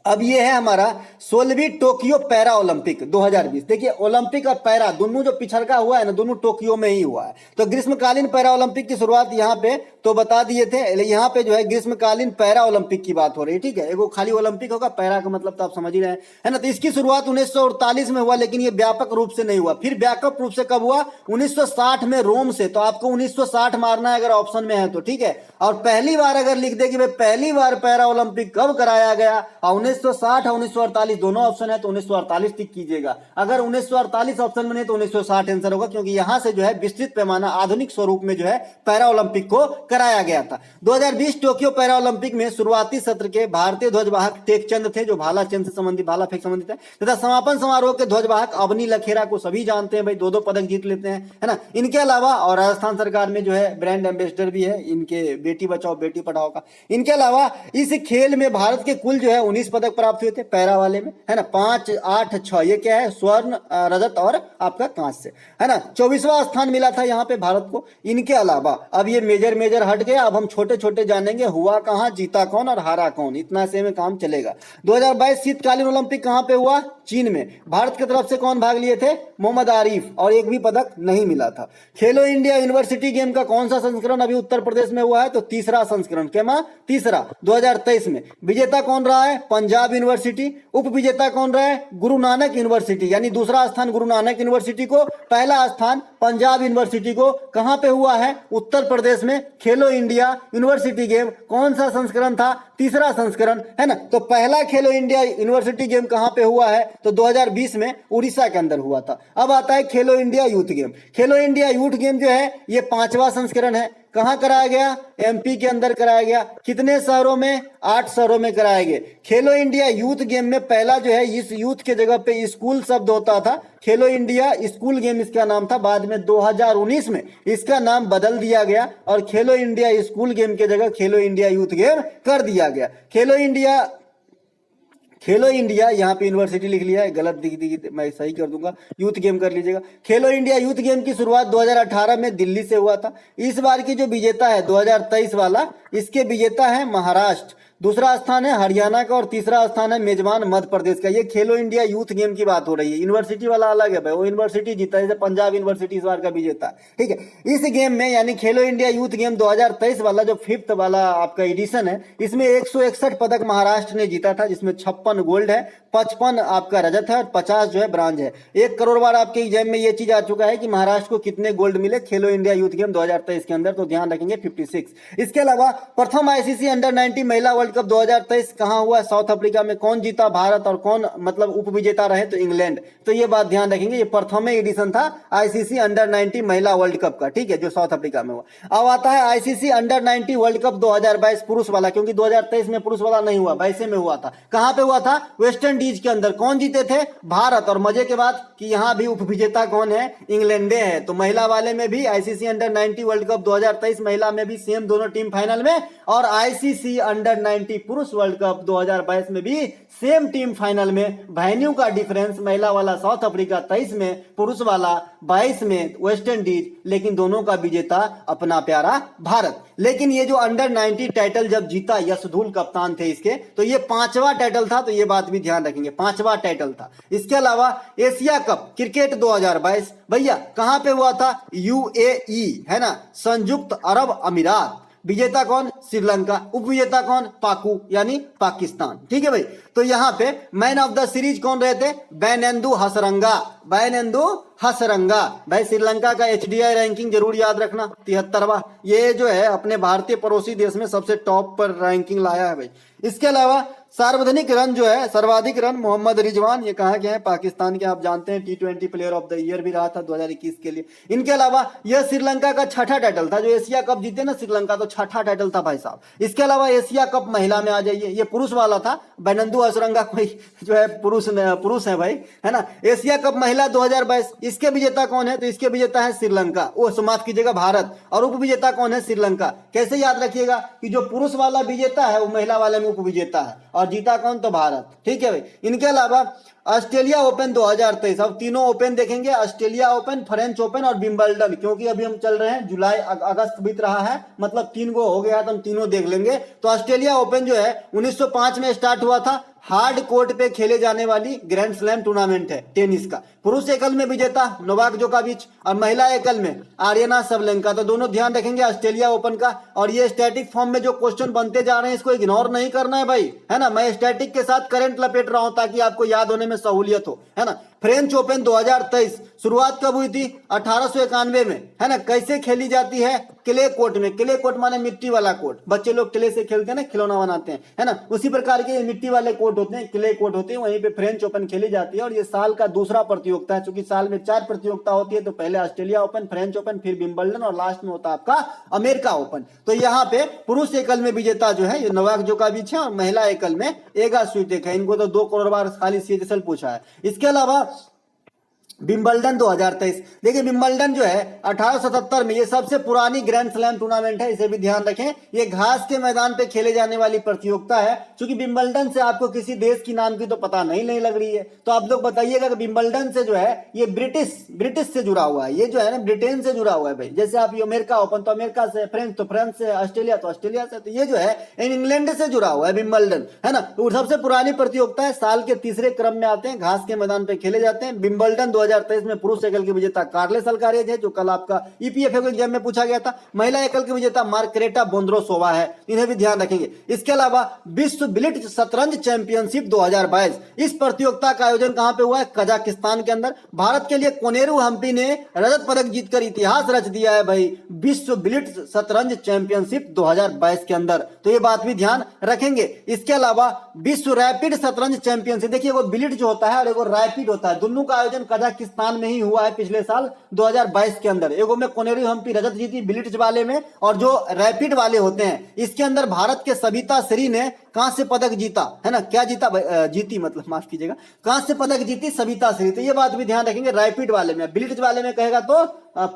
अब ये है हमारा 16वीं टोक्यो पैरा ओलंपिक 2020। देखिए ओलंपिक और पैरा दोनों जो पिछड़का हुआ है ना, दोनों टोक्यो में ही हुआ है। तो ग्रीष्मकालीन पैरा ओलंपिक की शुरुआत यहाँ पे तो बता दिए थे। यहाँ पे जो है ग्रीष्मकालीन पैरा ओलंपिक की बात हो रही है, ठीक है। एगो खाली ओलंपिक होगा, पैरा का मतलब तो आप समझ ही रहे हैं, है ना। तो इसकी शुरुआत 1948 में हुआ, लेकिन ये व्यापक रूप से नहीं हुआ। फिर व्यापक रूप से कब हुआ, 1960 में रोम से। तो आपको 1960 मारना है अगर ऑप्शन में है तो, ठीक है। और पहली बार अगर लिख दे कि भाई पहली बार पैरा ओलंपिक कब कराया गया, 1960 और 1948 दोनों ऑप्शन है तो 1948 टिक कीजिएगा। अगर 1948 ऑप्शन में नहीं तो 1960 आंसर होगा, क्योंकि यहां से जो है विस्तृत पैमाना आधुनिक स्वरूप में जो है पैरा ओलंपिक को कराया गया था। 2020 टोक्यो पैरा ओलंपिक में शुरुआती सत्र के भारतीय ध्वजवाहक टेकचंद थे, जो भाला चंद से संबंधित, भाला फेंक संबंधित है, तथा समापन समारोह के ध्वजवाहक अवनी लखेरा को सभी जानते हैं भाई, 2-2 पदक जीत लेते हैं, है ना। इनके अलावा और राजस्थान सरकार में जो है ब्रांड एम्बेसडर भी है इनके, बेटी बचाओ बेटी पढ़ाओ का। इनके अलावा इस खेल में भारत के कुल जो है 19 पदक प्राप्त हुए थे पैरा वाले में, है ना। 5, 8, 6 ये क्या है, स्वर्ण, रजत और आपका कांस्य, है ना। 24वां स्थान मिला था यहाँ पे भारत को। इनके अलावा अब ये मेजर हट गया, अब हम छोटे छोटे जानेंगे, हुआ कहाँ, जीता कौन और हारा कौन, इतना से में काम चलेगा। 2022 शीतकालीन ओलंपिक कहाँ पे हुआ, चीन में। भारत की तरफ से कौन भाग लिए थे, मोहम्मद आरिफ, और एक भी पदक नहीं मिला था। खेलो इंडिया यूनिवर्सिटी गेम का कौन सा संस्करण अभी उत्तर प्रदेश में हुआ है, तो तीसरा संस्करण, क्या तीसरा, 2023 में। विजेता कौन रहा है, पंजाब यूनिवर्सिटी। उप विजेता कौन रहा है, गुरु नानक यूनिवर्सिटी, यानी दूसरा स्थान गुरु नानक यूनिवर्सिटी को, पहला स्थान पंजाब यूनिवर्सिटी को। कहां पे हुआ है, उत्तर प्रदेश में। खेलो इंडिया यूनिवर्सिटी गेम कौन सा संस्करण था, तीसरा संस्करण, है ना। तो पहला खेलो इंडिया यूनिवर्सिटी गेम कहां पे हुआ है, तो 2020 में उड़ीसा के अंदर हुआ था। अब आता है खेलो इंडिया यूथ गेम। खेलो इंडिया यूथ गेम जो है ये 5वां संस्करण है। कहाँ कराया गया? एमपी के अंदर कराया गया। कितने शहरों में? 8 शहरों में कराया गया। खेलो इंडिया यूथ गेम में पहला जो है इस यूथ के जगह पे स्कूल शब्द होता था, खेलो इंडिया स्कूल गेम इसका नाम था। बाद में 2019 में इसका नाम बदल दिया गया और खेलो इंडिया स्कूल गेम के जगह खेलो इंडिया यूथ गेम कर दिया गया। खेलो इंडिया यहाँ पे यूनिवर्सिटी लिख लिया है, गलत दिख दी, मैं सही कर दूंगा, यूथ गेम कर लीजिएगा। खेलो इंडिया यूथ गेम की शुरुआत 2018 में दिल्ली से हुआ था। इस बार की जो विजेता है 2023 वाला, इसके विजेता है महाराष्ट्र, दूसरा स्थान है हरियाणा का और तीसरा स्थान है मेजबान मध्य प्रदेश का। ये खेलो इंडिया यूथ गेम की बात हो रही है। यूनिवर्सिटी वाला अलग है भाई, वो यूनिवर्सिटी जीता है, जैसे पंजाब यूनिवर्सिटी इस बार का विजेता, ठीक है। इस गेम में यानी खेलो इंडिया यूथ गेम 2023 वाला जो 5th वाला आपका एडिशन है, इसमें 161 पदक महाराष्ट्र ने जीता था, जिसमें 56 गोल्ड है, 55 आपका रजत है और 50 जो है ब्रांज है। 1 करोड़ बार आपके एग्जाम में ये चीज आ चुका है कि महाराष्ट्र को कितने गोल्ड मिले खेलो इंडिया यूथ गेम 2023 के अंदर, तो ध्यान रखेंगे 56। इसके अलावा प्रथम आईसीसी अंडर 19 महिला वर्ल्ड कप 2023 कहां हुआ? साउथ अफ्रीका में। कौन जीता? भारत। और कौन मतलब उपविजेता रहे? तो इंग्लैंड। तो ये बात ध्यान रखेंगे, ये प्रथम एडिशन था आईसीसी अंडर 19 महिला वर्ल्ड कप का, ठीक है, जो साउथ अफ्रीका में हुआ। अब आता है आईसीसी अंडर 19 वर्ल्ड कप 2022 पुरुष वाला, क्योंकि 2023 में पुरुष वाला नहीं हुआ, 22 में हुआ था। कहां पे हुआ था? वेस्ट इंडीज के अंदर। कौन जीते थे? भारत। और मजे के बाद कि यहां भी उपविजेता कौन है? इंग्लैंड है। तो महिला वाले में भी आईसीसी अंडर 19 वर्ल्ड कप 2023 महिला में भी सेम दोनों टीम फाइनल में, और आईसीसी अंडर 19 पुरुष वर्ल्ड कप 2022 में भी सेम टीम फाइनल में। वेन्यू का डिफरेंस, महिला वाला साउथ अफ्रीका 23 में, पुरुष वाला 22 में वेस्ट इंडीज, लेकिन दोनों का विजेता अपना प्यारा भारत। लेकिन ये जो अंडर 19 टाइटल जब जीता, यशधुल कप्तान थे इसके, तो ये 5वां टाइटल था, तो ये बात भी ध्यान रखेंगे, 5वां टाइटल था। इसके अलावा एशिया कप क्रिकेट 2022 भैया कहां पे हुआ था? यूएई, है ना, संयुक्त अरब अमीरात। विजेता कौन? श्रीलंका। उपविजेता कौन? पाकू यानी पाकिस्तान, ठीक है भाई। तो यहाँ पे मैन ऑफ द सीरीज कौन रहे थे? बैनेंदु हसरंगा। बैनेंदु हसरंगा भाई। श्रीलंका का एचडीआई रैंकिंग जरूर याद रखना, 73वां। ये जो है अपने भारतीय पड़ोसी देश में सबसे टॉप पर रैंकिंग लाया है भाई। इसके अलावा सार्वजनिक रन जो है, सर्वाधिक रन मोहम्मद रिजवान, ये कहाँ के हैं? पाकिस्तान के, आप जानते हैं T20 player of the year भी रहा था 2021 के लिए। इनके अलावा यह श्रीलंका का 6ठा टाइटल था, जो एशिया कप जीते ना श्रीलंका, तो 6ठा टाइटल था भाई साहब। इसके अलावा एशिया कप महिला में आ जाइए, ये पुरुष वाला था, बैनंदु हसरंगा कोई जो है पुरुष है भाई, है ना। एशिया कप महिला 2022, इसके विजेता कौन है? तो इसके विजेता है श्रीलंका, वो माफ कीजिएगा भारत, और उप विजेता कौन है? श्रीलंका। कैसे याद रखिएगा कि जो पुरुष वाला विजेता है वो महिला वाले में उप विजेता है, और जीता कौन? तो भारत, ठीक है भाई। इनके अलावा ऑस्ट्रेलिया ओपन 2023, अब तीनों ओपन देखेंगे, ऑस्ट्रेलिया ओपन, फ्रेंच ओपन और विंबलडन, क्योंकि अभी हम चल रहे हैं जुलाई अगस्त बीत रहा है, मतलब 3 गो हो गया, तो हम तीनों देख लेंगे। तो ऑस्ट्रेलिया ओपन जो है 1905 में स्टार्ट हुआ था, हार्ड कोर्ट पे खेले जाने वाली ग्रैंड स्लैम टूर्नामेंट है टेनिस का। पुरुष एकल में विजेता नोवाक जोकोविच और महिला एकल में आर्यना सबलेंका। तो दोनों ध्यान रखेंगे ऑस्ट्रेलिया ओपन का। और ये स्टैटिक फॉर्म में जो क्वेश्चन बनते जा रहे हैं इसको इग्नोर नहीं करना है भाई, है ना। मैं स्टैटिक के साथ करंट लपेट रहा हूं ताकि आपको याद होने में सहूलियत हो, है ना। फ्रेंच ओपन 2023 शुरुआत कब हुई थी? 1891 में, है ना। कैसे खेली जाती है? क्ले कोर्ट में। क्ले कोर्ट माने मिट्टी वाला कोर्ट, बच्चे लोग क्ले से खेलते हैं ना, खिलौना बनाते हैं, है ना। उसी प्रकार के मिट्टी वाले कोर्ट होते हैं, क्ले कोर्ट होते हैं, वहीं पे फ्रेंच ओपन खेली जाती है। और ये साल का दूसरा प्रतियोगिता है, क्योंकि साल में 4 प्रतियोगिता होती है, तो पहले ऑस्ट्रेलिया ओपन, फ्रेंच ओपन, फिर विंबलडन और लास्ट में होता है आपका अमेरिका ओपन। तो यहाँ पे पुरुष एकल में विजेता जो है ये नोवाक जोकोविच है, और महिला एकल में एगा स्विटेक है। इनको तो 2 करोड़ बार खाली सीएचएसएल पूछा है। इसके अलावा विंबलडन 2023, देखिए विंबलडन जो है 1877 में, ये सबसे पुरानी ग्रैंड स्लैम टूर्नामेंट है, इसे भी ध्यान रखें। ये घास के मैदान पे खेले जाने वाली प्रतियोगिता है। क्योंकि विंबलडन से आपको किसी देश की नाम की तो पता नहीं लग रही है, तो आप लोग बताइएगा कि विंबलडन से जो है ये ब्रिटिश से जुड़ा हुआ है, ये जो है ना ब्रिटेन से जुड़ा हुआ है भाई। जैसे आप ये अमेरिका ओपन तो अमेरिका से, फ्रेंच तो फ्रांस से, ऑस्ट्रेलिया तो ऑस्ट्रेलिया से, तो ये जो है इंग्लैंड से जुड़ा हुआ है विंबलडन, है ना। तो सबसे पुरानी प्रतियोगिता है, साल के तीसरे क्रम में आते हैं, घास के मैदान पे खेले जाते हैं। विंबलडन 2023 में पुरुष एकल के विजेता कार्लेस अल्कारेज है, जो कल आपका ईपीएफए एग्जाम में पूछा गया था। महिला एकल के विजेता मार्करेटा बोंद्रोसोवा है, इन्हें भी ध्यान रखेंगे। इसके अलावा विश्व ब्लिट्ज शतरंज चैंपियनशिप 2022, इस प्रतियोगिता का आयोजन कहां पे हुआ है? कजाकिस्तान के अंदर। भारत के लिए कोनेरू हम्पी ने रजत पदक जीतकर इतिहास रच दिया है भाई, विश्व ब्लिट्ज शतरंज चैंपियनशिप 2022 के अंदर। तो ये बात भी ध्यान रखेंगे। इसके अलावा विश्व रैपिड शतरंज चैंपियनशिप, देखिए वो ब्लिट्ज जो होता है और एक रैपिड होता है, दोनों का आयोजन कजाकिस्तान पाकिस्तान में ही हुआ है पिछले साल 2022 के अंदर। एगो में कोनेरू हम्पी रजत जीती ब्लिट्ज वाले में, और जो रैपिड वाले होते हैं इसके अंदर भारत के सविता श्री ने कांस्य पदक जीता है ना। क्या जीता? जीती मतलब, माफ कीजिएगा, कांस्य पदक जीती सविता श्री। तो ये बात भी ध्यान रखेंगे, रैपिड वाले में, ब्लिट्ज वाले में कहेगा तो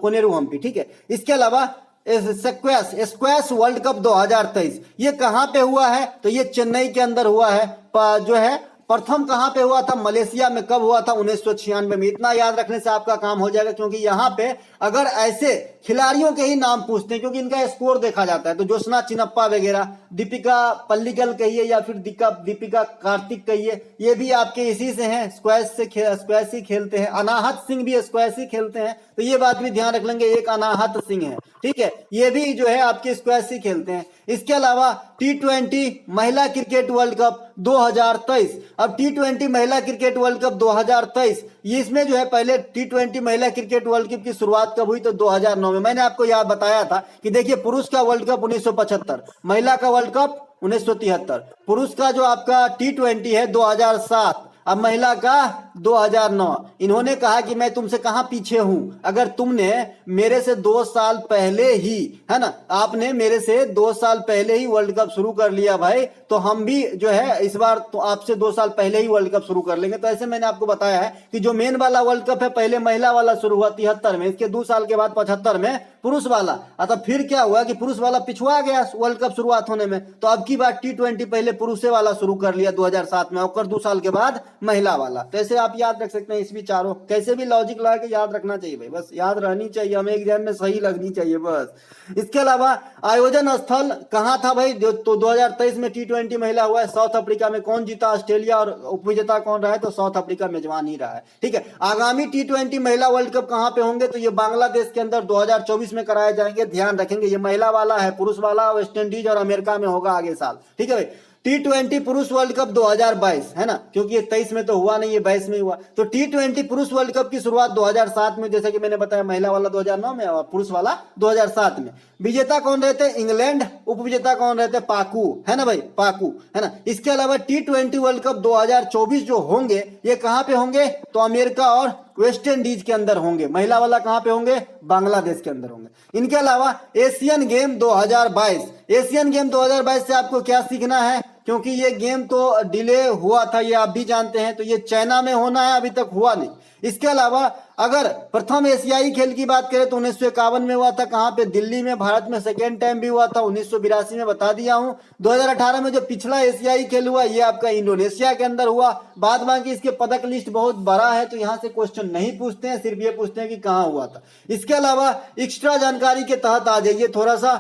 कोनेरू हम्पी, ठीक है। इसके अलावा स्क्वैश वर्ल्ड कप 2023 ये कहां पे हुआ है? तो ये चेन्नई के अंदर हुआ है। जो है प्रथम कहां पे हुआ था? मलेशिया में। कब हुआ था? 1996 में। इतना याद रखने से आपका काम हो जाएगा, क्योंकि यहाँ पे अगर ऐसे खिलाड़ियों के ही नाम पूछते हैं, क्योंकि इनका स्कोर देखा जाता है, तो ज्योत्सना चिनप्पा वगैरह, दीपिका पल्लिकल कहिए या फिर दीपिका कार्तिक कहिए, ये भी आपके इसी से हैं, स्क्वैश ही खेलते हैं। अनाहत सिंह भी स्क्वैश ही खेलते हैं, तो ये बात भी ध्यान रख लेंगे, एक अनाहत सिंह है, ठीक है, ये भी जो है आपके स्क्वैश ही खेलते हैं। इसके अलावा T20 महिला क्रिकेट वर्ल्ड कप 2023। अब T20 महिला क्रिकेट वर्ल्ड कप 2023, ये इसमें जो है पहले T20 महिला क्रिकेट वर्ल्ड कप की शुरुआत कब हुई? तो 2009 में। मैंने आपको याद बताया था कि देखिए, पुरुष का वर्ल्ड कप 1975, महिला का वर्ल्ड कप 1973, पुरुष का जो आपका T20 है 2007, अब महिला का 2009। इन्होंने कहा कि मैं तुमसे कहां पीछे हूं, अगर तुमने मेरे से 2 साल पहले ही, है ना, आपने मेरे से 2 साल पहले ही वर्ल्ड कप शुरू कर लिया भाई, तो हम भी जो है इस बार तो आपसे 2 साल पहले ही वर्ल्ड कप शुरू कर लेंगे। तो ऐसे मैंने आपको बताया है कि जो मेन वाला वर्ल्ड कप है, पहले महिला वाला शुरू हुआ 73 में, इसके 2 साल के बाद 75 में पुरुष वाला। तो फिर क्या हुआ कि पुरुष वाला पिछुआ गया वर्ल्ड कप शुरुआत होने में, तो अब की बार T20 पहले पुरुष वाला शुरू कर लिया 2007 में, और 2 साल के बाद महिला वाला। तो ऐसे आप याद रख सकते हैं, इस भी चारों कैसे भी लॉजिक लगा के याद रखना चाहिए भाई, बस याद रहनी चाहिए, हमें एग्जाम में सही लगनी चाहिए बस। इसके अलावा आयोजन स्थल कहां था भाई? तो 2023 में T20 महिला हुआ है साउथ अफ्रीका में। कौन जीता? ऑस्ट्रेलिया, और उपविजेता कौन रहा है? तो साउथ अफ्रीका मेजबान ही रहा है, ठीक है। आगामी T20 महिला वर्ल्ड कप कहां पे होंगे? तो ये बांग्लादेश के अंदर 2024 में कराए जाएंगे, ध्यान रखेंगे। ये महिला वाला है, पुरुष वाला वेस्ट इंडीज और अमेरिका में होगा आगे साल, ठीक है भाई। T20 पुरुष वर्ल्ड कप 2022, है ना, क्योंकि ये 23 में तो हुआ नहीं, ये 22 में हुआ। तो T20 पुरुष वर्ल्ड कप की शुरुआत 2007 में, जैसे कि मैंने बताया, महिला वाला 2009 में और पुरुष वाला 2007 में। विजेता कौन रहते हैं? इंग्लैंड। उपविजेता कौन रहते हैं? पाकू, है ना भाई, पाकू, है ना। इसके अलावा T20 वर्ल्ड कप 2024 जो होंगे, ये कहां पे होंगे? तो अमेरिका और वेस्ट इंडीज के अंदर होंगे। महिला वाला कहां पे होंगे? बांग्लादेश के अंदर होंगे। इनके अलावा एशियन गेम 2022, एशियन गेम 2022 से आपको क्या सीखना है? क्योंकि ये गेम तो डिले हुआ था, ये आप भी जानते हैं, तो ये चाइना में होना है, अभी तक हुआ नहीं। इसके अलावा अगर प्रथम एशियाई खेल की बात करें तो 1951 में हुआ था, कहां पे? दिल्ली में। भारत में सेकेंड टाइम भी हुआ था 1982 में, बता दिया हूं। 2018 में जो पिछला एशियाई खेल हुआ, ये आपका इंडोनेशिया के अंदर हुआ। बाद बाकी इसके पदक लिस्ट बहुत बड़ा है, तो यहां से क्वेश्चन नहीं पूछते हैं, सिर्फ ये पूछते हैं कि कहां हुआ था। इसके अलावा एक्स्ट्रा जानकारी के तहत आ जाइए, थोड़ा सा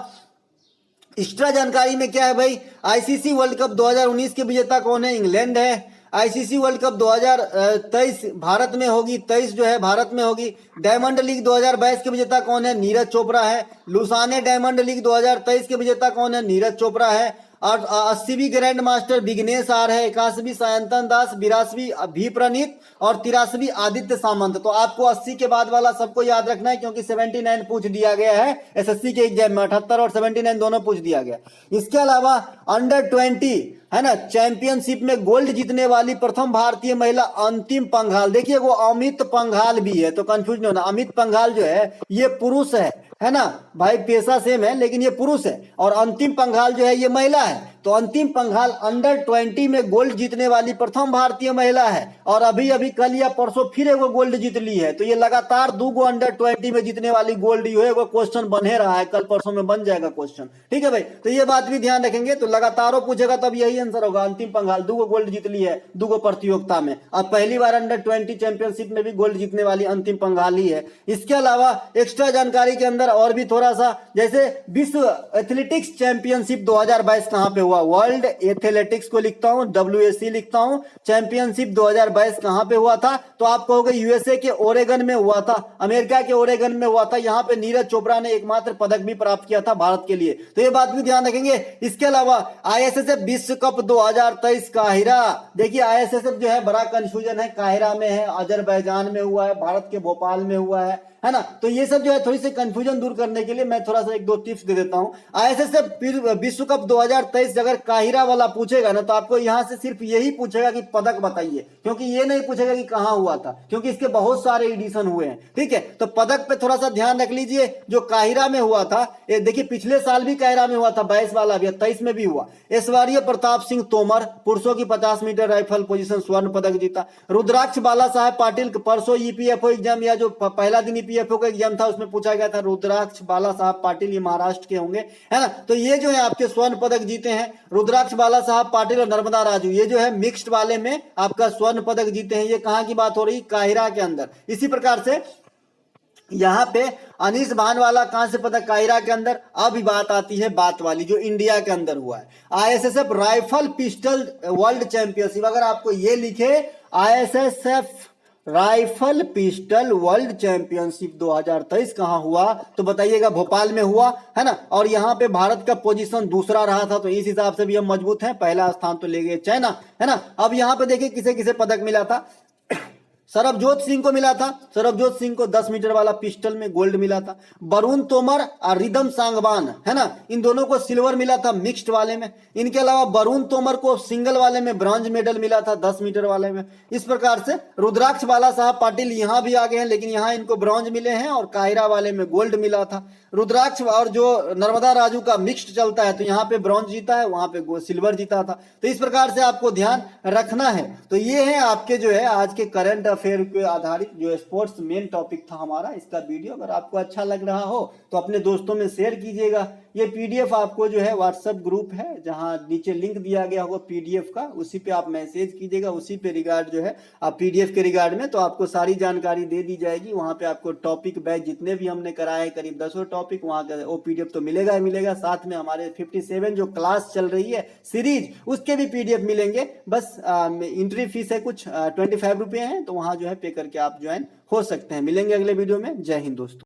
एक्स्ट्रा जानकारी में क्या है भाई? आईसीसी वर्ल्ड कप 2019 के विजेता कौन है? इंग्लैंड है। आईसीसी वर्ल्ड कप 2023 भारत में होगी, 23 जो है भारत में होगी। डायमंड लीग 2022 के विजेता कौन है? नीरज चोपड़ा है। लुसाने डायमंड लीग 2023 के विजेता कौन है? नीरज चोपड़ा है। और 80वीं ग्रैंड मास्टर विघ्नेश आर है, 81वीं सायंतन दास, 82वीं भी प्रणीत और 83वीं आदित्य सामंत। तो आपको 80 के बाद वाला सबको याद रखना है, क्योंकि 79 पूछ दिया गया है एसएससी के एग्जाम में, 78 और 79 दोनों पूछ दिया गया। इसके अलावा अंडर 20, है ना, चैंपियनशिप में गोल्ड जीतने वाली प्रथम भारतीय महिला अंतिम पंघाल। देखिए वो अमित पंघाल भी है, तो कंफ्यूज नहीं होना। अमित पंघाल जो है ये पुरुष है ना भाई, पेशा सेम है लेकिन ये पुरुष है, और अंतिम पंघाल जो है ये महिला है। तो अंतिम पंघाल अंडर 20 में गोल्ड जीतने वाली प्रथम भारतीय महिला है, और अभी अभी कल या परसों फिर एगो गोल्ड जीत ली है। तो ये लगातार 2 गो अंडर 20 में जीतने वाली गोल्ड जो है वो क्वेश्चन बने रहा है, कल परसों में बन जाएगा क्वेश्चन, ठीक है भाई। तो ये बात भी ध्यान रखेंगे, तो लगातार पूछेगा तब यही आंसर होगा। अंतिम पंघाल 2 गो गोल्ड जीत ली है 2 गो प्रतियोगिता में, अब पहली बार अंडर 20 चैंपियनशिप में भी गोल्ड जीतने वाली अंतिम पंघाल ही है। इसके अलावा एक्स्ट्रा जानकारी के अंदर और भी थोड़ा सा, जैसे विश्व एथलेटिक्स चैंपियनशिप 2022 कहां पे हुआ? वर्ल्ड एथलेटिक्स को लिखता हूं, WAC लिखता हूं। चैंपियनशिप 2022 कहां पे हुआ था? तो आप कहोगे यूएसए के ओरेगन में हुआ था, अमेरिका के ओरेगन में हुआ था। यहां पे नीरज चोपड़ा ने एकमात्र पदक भी प्राप्त किया था भारत के लिए, तो ये बात भी ध्यान रखेंगे। इसके अलावा ISSF विश्व कप 2023 काहिरा। देखिए ISSF जो है बड़ा कंफ्यूजन है, काहिरा में है, अजरबैजान में हुआ है, भारत के भोपाल में हुआ है है ना। तो ये सब जो है थोड़ी सी कंफ्यूजन दूर करने के लिए मैं थोड़ा सा एक दो टिप्स दे देता हूं। आईएसएसएफ विश्व कप 2023 अगर काहिरा वाला पूछेगा ना तो आपको यहां से सिर्फ यही पूछेगा कि पदक बताइए, क्योंकि ये नहीं पूछेगा कि कहां हुआ था, क्योंकि इसके बहुत सारे एडिशन हुए हैं। ठीक है, तो पदक पे थोड़ा सा ध्यान रख लीजिए। जो काहिरा में हुआ था, ये देखिए पिछले साल भी काहिरा में हुआ था, 22 वाला भी, 23 में भी हुआ। ऐश्वर्य प्रताप सिंह तोमर पुरुषों की 50 मीटर राइफल पोजीशन स्वर्ण पदक जीता। रुद्राक्ष बाला साहेब पाटिल परसों ईपीएफओ एग्जाम, या जो पहला दिन ईपीएफओ का एग्जाम था उसमें पूछा गया था, रुद्राक्ष बाला साहब पाटिल, ये महाराष्ट्र के होंगे, है ना। तो ये जो है आपके स्वर्ण पदक जीते हैं, रुद्राक्ष बाला साहब पाटिल और नर्मदा राजू, ये जो है मिक्स्ड वाले में आपका स्वर्ण पदक जीते हैं। ये कहां की बात हो रही, काहिरा के अंदर। इसी प्रकार से यहां पे अनीस भानवाला कांस्य पदक काहिरा के अंदर। अब बात आती है बात वाली जो इंडिया के अंदर हुआ है, ISSF rifle pistol world championship. अगर आपको ये लिखे ISSF rifle pistol world championship 2023 कहां हुआ, तो बताइएगा भोपाल में हुआ, है ना। और यहां पे भारत का पोजीशन दूसरा रहा था, तो इस हिसाब से भी हम मजबूत हैं। पहला स्थान तो ले गए चाइना, है ना। अब यहां पे देखिए किसे किसे पदक मिला था। सरबजोत सिंह को मिला था, सरबजोत सिंह को 10 मीटर वाला पिस्टल में गोल्ड मिला था। वरुण तोमर और रिदम सांगवान, है ना, इन दोनों को सिल्वर मिला था मिक्स्ड वाले में। इनके अलावा वरुण तोमर को सिंगल वाले में ब्रॉन्ज मेडल मिला था 10 मीटर वाले में। इस प्रकार से रुद्राक्ष बाला साहब पाटिल यहां भी आ गए हैं, लेकिन यहां इनको ब्रॉन्ज मिले हैं और काहिरा वाले में गोल्ड मिला था। रुद्राक्ष और जो नर्मदा राजू का मिक्स्ड चलता है, तो यहाँ पे ब्रॉन्ज जीता है, वहां पे सिल्वर जीता था। तो इस प्रकार से आपको ध्यान रखना है। तो ये है आपके जो है आज के करंट अफेयर के आधारित जो स्पोर्ट्स मेन टॉपिक था हमारा। इसका वीडियो अगर आपको अच्छा लग रहा हो तो अपने दोस्तों में शेयर कीजिएगा। ये पीडीएफ आपको जो है व्हाट्सएप ग्रुप है, जहां नीचे लिंक दिया गया होगा पीडीएफ का, उसी पे आप मैसेज कीजिएगा, उसी पे रिगार्ड जो है आप पीडीएफ के रिगार्ड में, तो आपको सारी जानकारी दे दी जाएगी। वहां पे आपको टॉपिक बैच जितने भी हमने कराए करीब 10 टॉपिक, वहां का वो पीडीएफ तो मिलेगा ही मिलेगा। साथ में हमारे 57 जो क्लास चल रही है सीरीज, उसके भी पीडीएफ मिलेंगे। बस एंट्री फीस है कुछ 25 रुपये है, तो वहां जो है पे करके आप ज्वाइन हो सकते हैं। मिलेंगे अगले वीडियो में। जय हिंद दोस्तों।